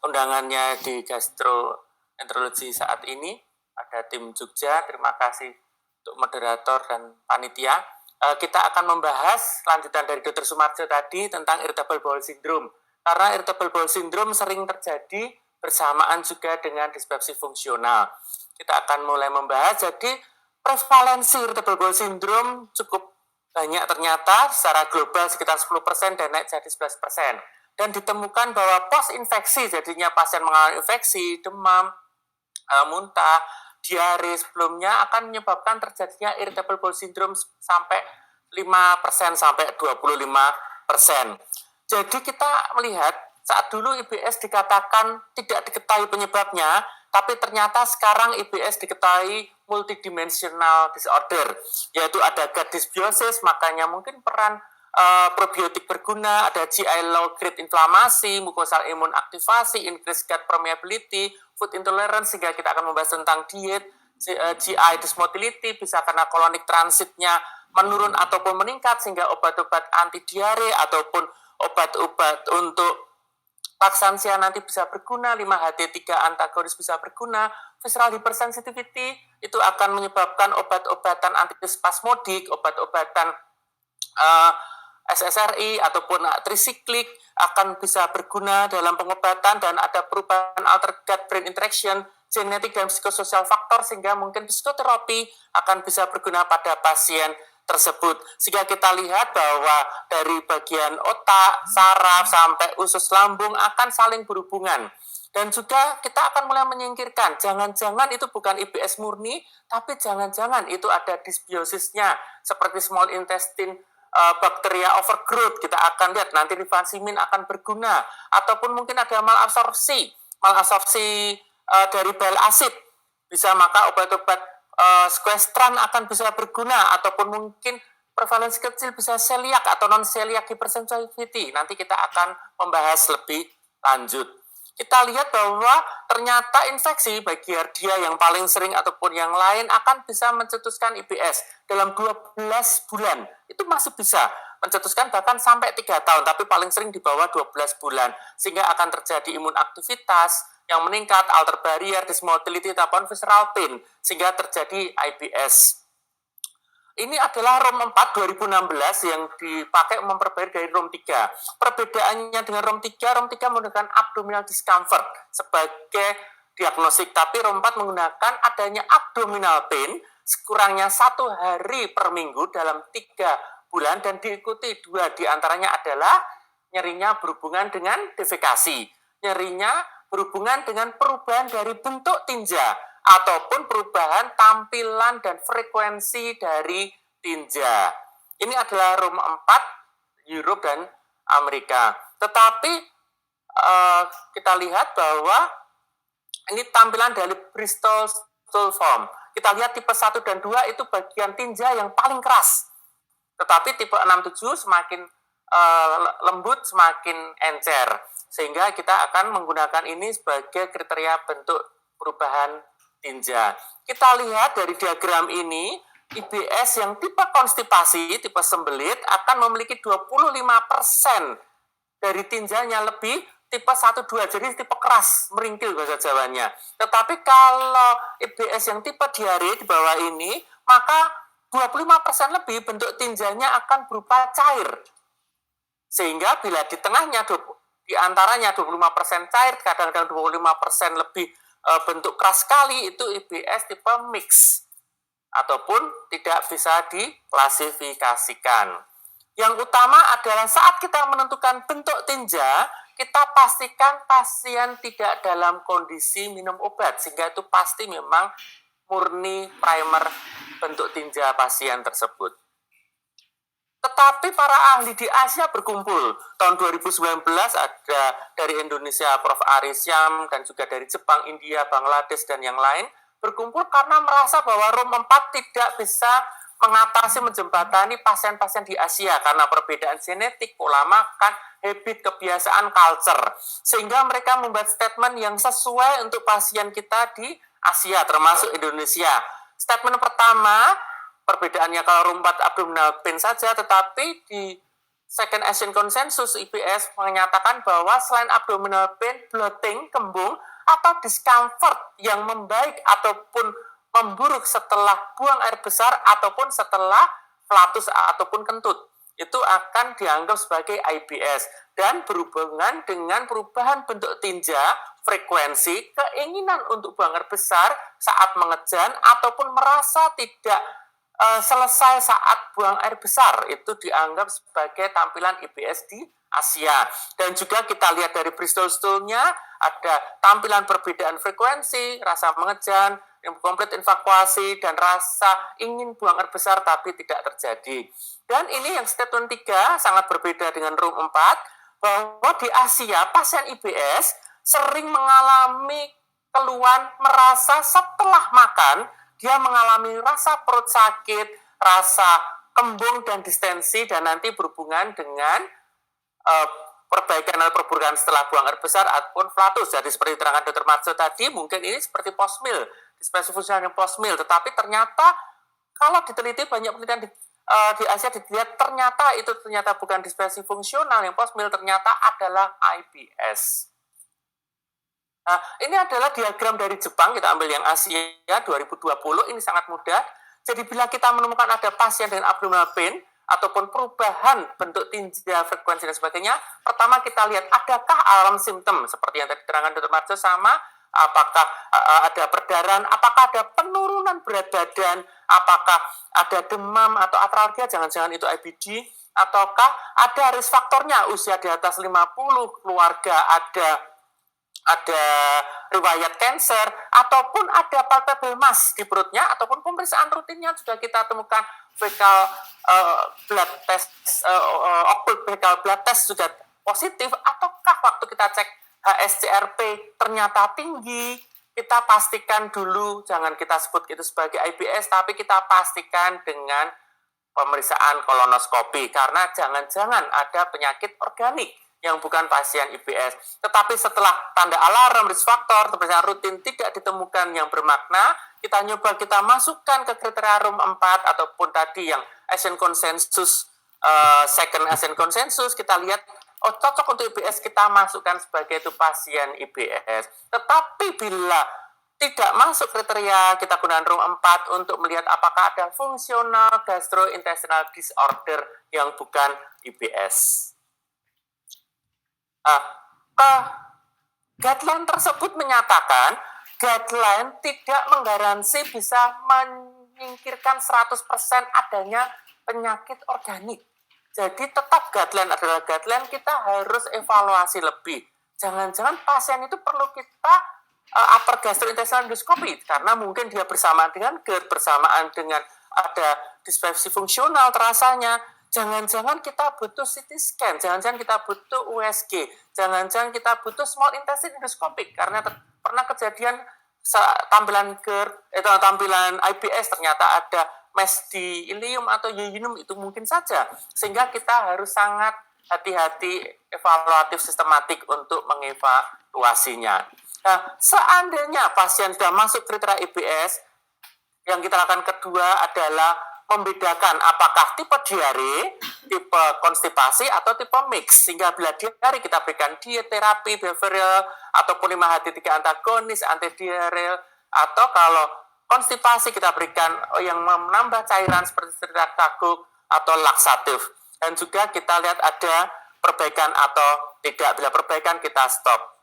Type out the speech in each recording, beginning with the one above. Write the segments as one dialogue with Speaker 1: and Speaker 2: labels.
Speaker 1: undangannya di gastroenterologi saat ini. Ada tim Jogja, terima kasih untuk moderator dan panitia. Kita akan membahas lanjutan dari Dr. Sumarjo tadi tentang irritable bowel syndrome. Karena irritable bowel syndrome sering terjadi bersamaan juga dengan dispepsi fungsional. Kita akan mulai membahas, jadi prevalensi irritable bowel syndrome cukup banyak ternyata, secara global sekitar 10% dan naik jadi 11%. Dan ditemukan bahwa post-infeksi, jadinya pasien mengalami infeksi, demam, muntah, diare sebelumnya akan menyebabkan terjadinya irritable bowel syndrome sampai 5% sampai 25%. Jadi kita melihat saat dulu IBS dikatakan tidak diketahui penyebabnya, tapi ternyata sekarang IBS diketahui multidimensional disorder, yaitu ada gut dysbiosis, makanya mungkin peran probiotik berguna, ada GI low grade inflamasi, mucosal imun aktivasi, increased gut permeability, food intolerance, sehingga kita akan membahas tentang diet, GI dysmotility, bisa karena colonic transitnya menurun ataupun meningkat, sehingga obat-obat anti diare ataupun obat-obat untuk laksansia nanti bisa berguna, 5-HT3 antagonis bisa berguna, visceral hypersensitivity itu akan menyebabkan obat-obatan antispasmodik, obat-obatan SSRI ataupun trisiklik akan bisa berguna dalam pengobatan, dan ada perubahan alter gut brain interaction, genetik dan psikososial faktor, sehingga mungkin psikoterapi akan bisa berguna pada pasien tersebut. Sehingga kita lihat bahwa dari bagian otak, saraf sampai usus lambung akan saling berhubungan. Dan juga kita akan mulai menyingkirkan, jangan-jangan itu bukan IBS murni, tapi jangan-jangan itu ada dysbiosisnya, seperti small intestine bakteria overgrowth. Kita akan lihat nanti rifaximin akan berguna, ataupun mungkin ada malabsorpsi dari bile acid, bisa maka obat-obat sequestran akan bisa berguna, ataupun mungkin prevalensi kecil bisa celiac atau non celiac hypersensitivity. Nanti kita akan membahas lebih lanjut. Kita lihat bahwa ternyata infeksi baik Giardia yang paling sering ataupun yang lain akan bisa mencetuskan IBS dalam 12 bulan. Itu masih bisa mencetuskan bahkan sampai 3 tahun, tapi paling sering di bawah 12 bulan. Sehingga akan terjadi imun aktivitas yang meningkat, alter barrier, dysmotility, ataupun visceral pain, sehingga terjadi IBS. Ini adalah ROM 4 2016 yang dipakai memperbarui dari ROM 3. Perbedaannya dengan ROM 3 menggunakan abdominal discomfort sebagai diagnostik, tapi ROM 4 menggunakan adanya abdominal pain sekurangnya 1 hari per minggu dalam 3 bulan, dan diikuti 2 diantaranya adalah nyerinya berhubungan dengan defekasi, nyerinya berhubungan dengan perubahan dari bentuk tinja, ataupun perubahan tampilan dan frekuensi dari tinja. Ini adalah ROM 4 Europe dan Amerika. Tetapi kita lihat bahwa ini tampilan dari Bristol stool form. Kita lihat tipe 1 dan 2 itu bagian tinja yang paling keras. Tetapi tipe 6-7 semakin lembut, semakin encer. Sehingga kita akan menggunakan ini sebagai kriteria bentuk perubahan tinja. Kita lihat dari diagram ini, IBS yang tipe konstipasi, tipe sembelit akan memiliki 25% dari tinjanya lebih tipe 1-2, jadi tipe keras, meringkil bahasa Jawanya. Tetapi kalau IBS yang tipe diare di bawah ini, maka 25% lebih bentuk tinjanya akan berupa cair. Sehingga bila di tengahnya, di antaranya 25% cair, kadang-kadang 25% lebih bentuk keras sekali, itu IBS tipe mix ataupun tidak bisa diklasifikasikan. Yang utama adalah saat kita menentukan bentuk tinja, kita pastikan pasien tidak dalam kondisi minum obat, sehingga itu pasti memang murni primer bentuk tinja pasien tersebut. Tetapi para ahli di Asia berkumpul. Tahun 2019 ada dari Indonesia Prof. Ari Syam, dan juga dari Jepang, India, Bangladesh, dan yang lain berkumpul karena merasa bahwa ROM 4 tidak bisa mengatasi, menjembatani pasien-pasien di Asia karena perbedaan genetik, pola makan, habit, kebiasaan, culture. Sehingga mereka membuat statement yang sesuai untuk pasien kita di Asia, termasuk Indonesia. Statement pertama, perbedaannya kalau ROM 4 abdominal pain saja, tetapi di Second Asian Consensus IBS menyatakan bahwa selain abdominal pain, bloating, kembung, atau discomfort yang membaik ataupun memburuk setelah buang air besar ataupun setelah flatus ataupun kentut, itu akan dianggap sebagai IBS dan berhubungan dengan perubahan bentuk tinja, frekuensi, keinginan untuk buang air besar saat mengejan ataupun merasa tidak selesai saat buang air besar, itu dianggap sebagai tampilan IBS di Asia. Dan juga kita lihat dari Bristol stool-nya ada tampilan perbedaan frekuensi, rasa mengejan, komplit evakuasi, dan rasa ingin buang air besar tapi tidak terjadi. Dan ini yang statement 3 sangat berbeda dengan room 4, bahwa di Asia pasien IBS sering mengalami keluhan merasa setelah makan dia mengalami rasa perut sakit, rasa kembung dan distensi, dan nanti berhubungan dengan perbaikan atau perburukan setelah buang air besar ataupun flatus. Jadi seperti diterangkan Dr. Marzo tadi, mungkin ini seperti post-meal, dispepsia fungsional post-meal, tetapi ternyata kalau diteliti banyak penelitian di Asia dilihat ternyata bukan dispepsia fungsional yang post-meal, ternyata adalah IBS. Nah, ini adalah diagram dari Jepang, kita ambil yang Asia 2020, ini sangat mudah. Jadi bila kita menemukan ada pasien dengan abdominal pain, ataupun perubahan bentuk tinja, frekuensi, dan sebagainya, pertama kita lihat adakah alarm simptom, seperti yang tadi diterangkan Dr. Marjo, sama apakah ada perdarahan, apakah ada penurunan berat badan, apakah ada demam atau atralgia, jangan-jangan itu IBD, ataukah ada risk faktornya, usia di atas 50, keluarga ada riwayat kanker, ataupun ada palpable mass di perutnya, ataupun pemeriksaan rutinnya juga kita temukan fecal blood test, occult fecal blood test juga positif, ataukah waktu kita cek HSCRP ternyata tinggi, kita pastikan dulu, jangan kita sebut itu sebagai IBS, tapi kita pastikan dengan pemeriksaan kolonoskopi, karena jangan-jangan ada penyakit organik yang bukan pasien IBS. Tetapi setelah tanda alarm, risk factor, pemeriksaan rutin tidak ditemukan yang bermakna, kita masukkan ke kriteria room 4 ataupun tadi yang Asian Consensus, second Asian Consensus, kita lihat cocok untuk IBS, kita masukkan sebagai itu pasien IBS. Tetapi bila tidak masuk kriteria, kita gunakan room 4 untuk melihat apakah ada fungsional gastrointestinal disorder yang bukan IBS. Guideline tersebut menyatakan guideline tidak menggaransi bisa menyingkirkan 100% adanya penyakit organik. Jadi tetap guideline adalah guideline, kita harus evaluasi lebih. Jangan-jangan pasien itu perlu kita upper gastrointestinal endoscopy, karena mungkin dia bersamaan dengan GERD, bersamaan dengan ada dispepsia fungsional terasanya. Jangan-jangan kita butuh CT scan, jangan-jangan kita butuh USG, jangan-jangan kita butuh small intestine endoscopic, karena pernah kejadian tampilan GERD, tampilan IBS ternyata ada mass di ileum atau yeyunum, itu mungkin saja. Sehingga kita harus sangat hati-hati, evaluatif, sistematik untuk mengevaluasinya. Nah, seandainya pasien sudah masuk kriteria IBS, yang kita lakukan kedua adalah membedakan apakah tipe diare, tipe konstipasi, atau tipe mix. Sehingga bila diare kita berikan diet terapi, behavioral, ataupun 5-HT3 antagonis, antidiarel, atau kalau konstipasi kita berikan yang menambah cairan seperti tirtaguk atau laksatif. Dan juga kita lihat ada perbaikan atau tidak. Bila perbaikan kita stop.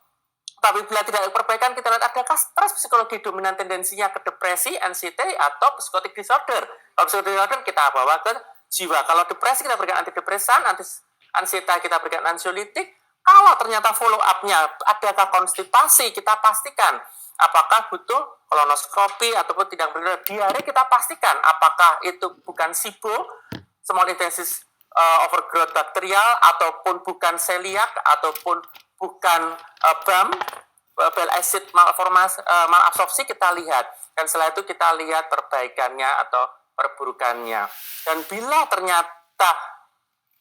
Speaker 1: Tapi bila tidak ada perbaikan, kita lihat adakah stres psikologi dominan tendensinya ke depresi, anxiety, atau psychotic disorder. Kalau psychotic disorder kita bawa ke jiwa. Kalau depresi kita berikan antidepresan, anxiety kita berikan ansiolitik. Kalau ternyata follow up-nya adakah konstipasi, kita pastikan apakah butuh kolonoskopi ataupun tidak benar diare, kita pastikan apakah itu bukan SIBO, small intestine overgrowth bakterial, ataupun bukan celiac, ataupun bukan BAM, bile acid malabsorpsi, kita lihat. Dan setelah itu kita lihat perbaikannya atau perburukannya. Dan bila ternyata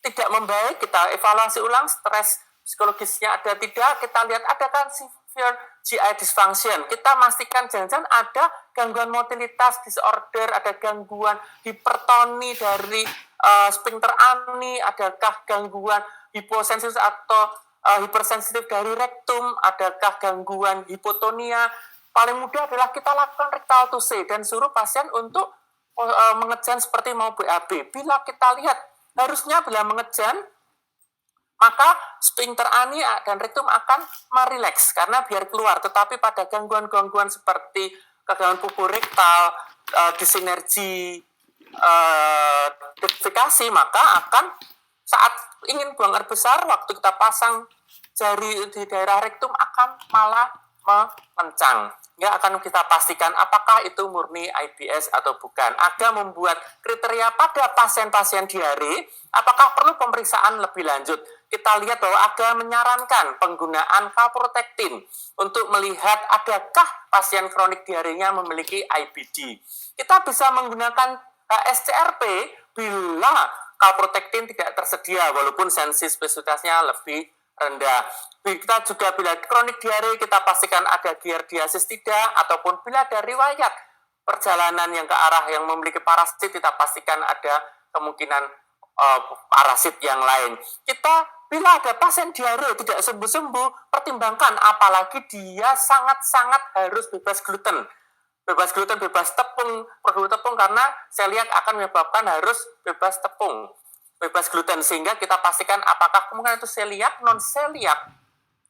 Speaker 1: tidak membaik, kita evaluasi ulang stres psikologisnya ada tidak, kita lihat adakah severe GI dysfunction. Kita pastikan jangan-jangan ada gangguan motilitas disorder, ada gangguan hipertoni dari sphincter ani, adakah gangguan hiposensitif atau hipersensitif dari rektum, adakah gangguan hipotonia. Paling mudah adalah kita lakukan rectal tuse dan suruh pasien untuk mengejan seperti mau BAB. Bila kita lihat harusnya bila mengejan, maka sphincter ani dan rektum akan merileks karena biar keluar. Tetapi pada gangguan-gangguan seperti kegagalan pupur rektal, disinergi, defekasi, maka akan saat ingin buang air besar, waktu kita pasang jari di daerah rektum akan malah memencang. Ya, akan kita pastikan apakah itu murni IBS atau bukan. Aga membuat kriteria pada pasien-pasien diare, apakah perlu pemeriksaan lebih lanjut. Kita lihat bahwa Aga menyarankan penggunaan calprotectin untuk melihat adakah pasien kronik diarenya memiliki IBD. Kita bisa menggunakan SCRP bila calprotectin tidak tersedia, walaupun sensi spesifitasnya lebih rendah. Kita juga bila kronik diare kita pastikan ada giardiasis tidak, ataupun bila ada riwayat perjalanan yang ke arah yang memiliki parasit kita pastikan ada kemungkinan parasit yang lain. Kita bila ada pasien diare tidak sembuh-sembuh, pertimbangkan apalagi dia sangat-sangat harus bebas gluten. Bebas gluten, bebas tepung, produk tepung karena celiak akan menyebabkan harus bebas tepung, bebas gluten, sehingga kita pastikan apakah kemungkinan itu celiak, non celiak,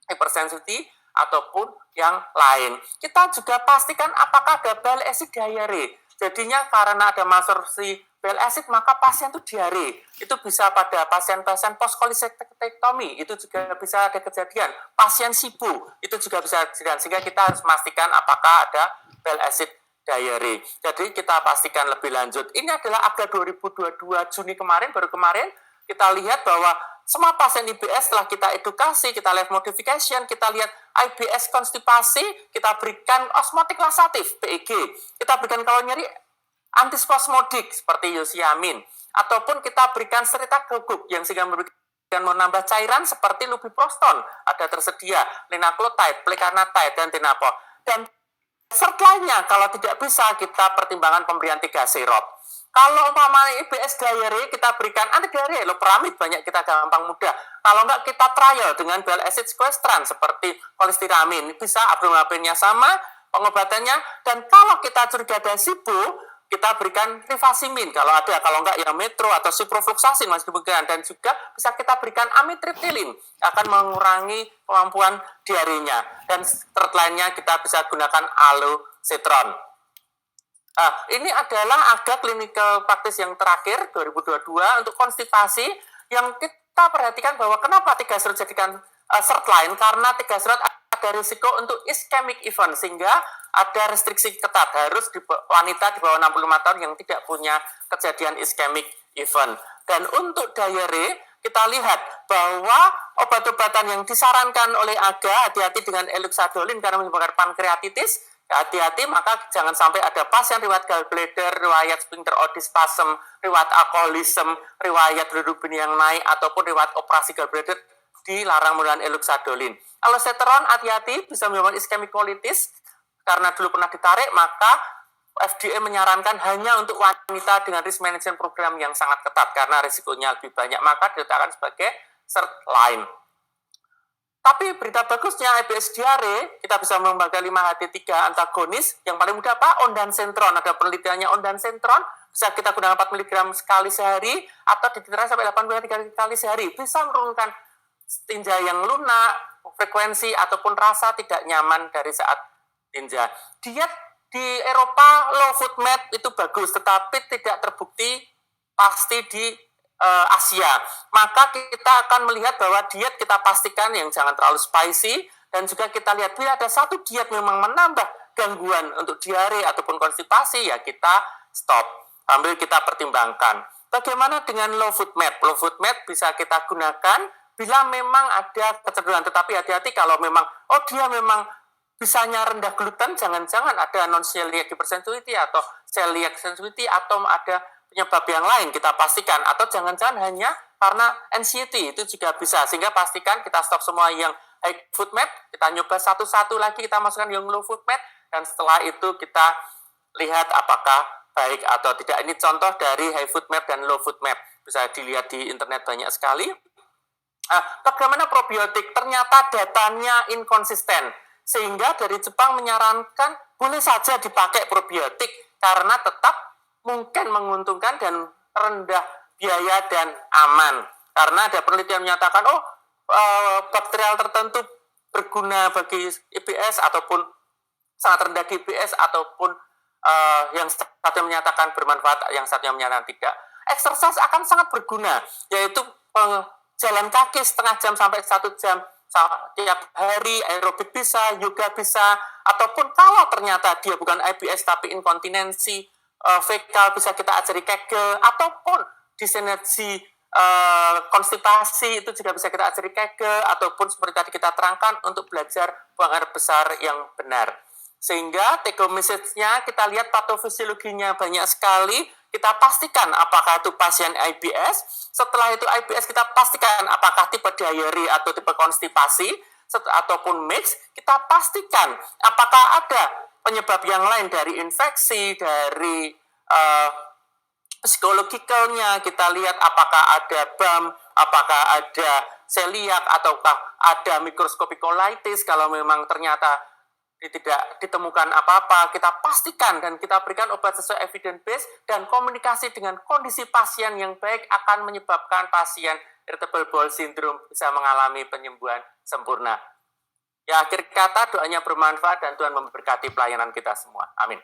Speaker 1: hypersensitivity ataupun yang lain. Kita juga pastikan apakah ada bile acid diare. Jadinya karena ada malabsorpsi bile acid maka pasien itu diare. Itu bisa pada pasien-pasien post cholecystectomy, itu juga bisa ada kejadian. Pasien SIBO itu juga bisa kejadian, sehingga kita harus memastikan apakah ada bile acid diare. Jadi kita pastikan lebih lanjut. Ini adalah AGA 2022 Juni kemarin, baru kemarin kita lihat bahwa semua pasien IBS setelah kita edukasi, kita lihat modification, kita lihat IBS konstipasi, kita berikan osmotik lasatif, PEG. Kita berikan kalau nyeri antispasmodik seperti yosiamin, ataupun kita berikan seritaglukok yang sehingga memberikan menambah cairan seperti lubiproston, ada tersedia, linaclotide, plecanatide, dan tenapol. Dan sertanya kalau tidak bisa kita pertimbangkan pemberian 3 sirop. Kalau umpamanya IBS diare kita berikan anti diare, loperamid banyak kita gampang mudah. Kalau enggak kita trial dengan bile acid sequestran seperti kolestiramin, bisa abdominal pain-nya sama pengobatannya. Dan kalau kita curiga ada SIBO, kita berikan rifasimin kalau ada, kalau enggak ya metro atau ciprofloxacin masih diberikan, dan juga bisa kita berikan amitriptilin akan mengurangi kemampuan diarenya. Dan third line-nya kita bisa gunakan alosetron. Nah, ini adalah AGA clinical practice yang terakhir 2022 untuk konstipasi yang kita perhatikan bahwa kenapa 3 serut jadikan third line, karena 3 serut ada risiko untuk ischemic event sehingga ada restriksi ketat harus di wanita di bawah 65 tahun yang tidak punya kejadian ischemic event. Dan untuk diare kita lihat bahwa obat-obatan yang disarankan oleh AGA, hati-hati dengan eluxadolin karena menyebabkan pankreatitis. Hati-hati, maka jangan sampai ada pasien riwayat gallbladder, riwayat sphincter odyspasm, riwayat alkoholisme, riwayat bilirubin yang naik, ataupun riwayat operasi gallbladder dilarang menggunakan eluxadolin. Alosetron hati-hati bisa menyebabkan ischemic colitis karena dulu pernah ditarik, maka FDA menyarankan hanya untuk wanita dengan risk management program yang sangat ketat karena risikonya lebih banyak, maka diletakkan sebagai third line. Tapi berita bagusnya IBS diare, kita bisa mengembangkan 5-HT3 antagonis, yang paling mudah apa? Ondansetron, ada penelitiannya ondansetron, bisa kita gunakan 4 mg sekali sehari, atau dititipkan sampai 8 mg kali sehari, bisa menurunkan tinja yang lunak, frekuensi, ataupun rasa tidak nyaman dari saat tinja. Diet di Eropa, low food mad itu bagus, tetapi tidak terbukti pasti di Asia. Maka kita akan melihat bahwa diet kita pastikan yang jangan terlalu spicy, dan juga kita lihat bila ada satu diet memang menambah gangguan untuk diare ataupun konstipasi, ya kita stop, sambil kita pertimbangkan. Bagaimana dengan low food map? Low food map bisa kita gunakan bila memang ada kecenderungan, tetapi hati-hati kalau memang dia memang bisanya rendah gluten, jangan-jangan ada non-celiac hypersensitivity atau celiac sensitivity, atau ada penyebab yang lain kita pastikan, atau jangan-jangan hanya karena NCT, itu juga bisa, sehingga pastikan kita stop semua yang high food map, kita nyoba satu-satu lagi, kita masukkan yang low food map, dan setelah itu kita lihat apakah baik atau tidak. Ini contoh dari high food map dan low food map. bisa dilihat di internet banyak sekali. Bagaimana probiotik? Ternyata datanya inkonsisten, sehingga dari Jepang menyarankan boleh saja dipakai probiotik karena tetap mungkin menguntungkan dan rendah biaya dan aman. Karena ada penelitian menyatakan, bakterial tertentu berguna bagi IBS ataupun sangat rendah di IBS, ataupun yang satu menyatakan bermanfaat, yang satunya menyatakan tidak. Exercise akan sangat berguna, yaitu jalan kaki setengah jam sampai 1 jam tiap hari, aerobik bisa, yoga bisa, ataupun kalau ternyata dia bukan IBS tapi inkontinensi fekal, bisa kita ajari Kegel, ataupun disenergi konstipasi itu juga bisa kita ajari Kegel, ataupun seperti tadi kita terangkan untuk belajar buang air besar yang benar. Sehingga take home message-nya kita lihat patofisiologinya banyak sekali. Kita pastikan apakah itu pasien IBS. Setelah itu IBS kita pastikan apakah tipe diare atau tipe konstipasi ataupun mix. Kita pastikan apakah ada penyebab yang lain dari infeksi, dari psikologikalnya. Kita lihat apakah ada BAM, apakah ada celiak, ataukah ada mikroskopik colitis. Kalau memang ternyata tidak ditemukan apa-apa, kita pastikan dan kita berikan obat sesuai evidence base, dan komunikasi dengan kondisi pasien yang baik akan menyebabkan pasien irritable bowel syndrome bisa mengalami penyembuhan sempurna. Ya, akhir kata doanya bermanfaat dan Tuhan memberkati pelayanan kita semua. Amin.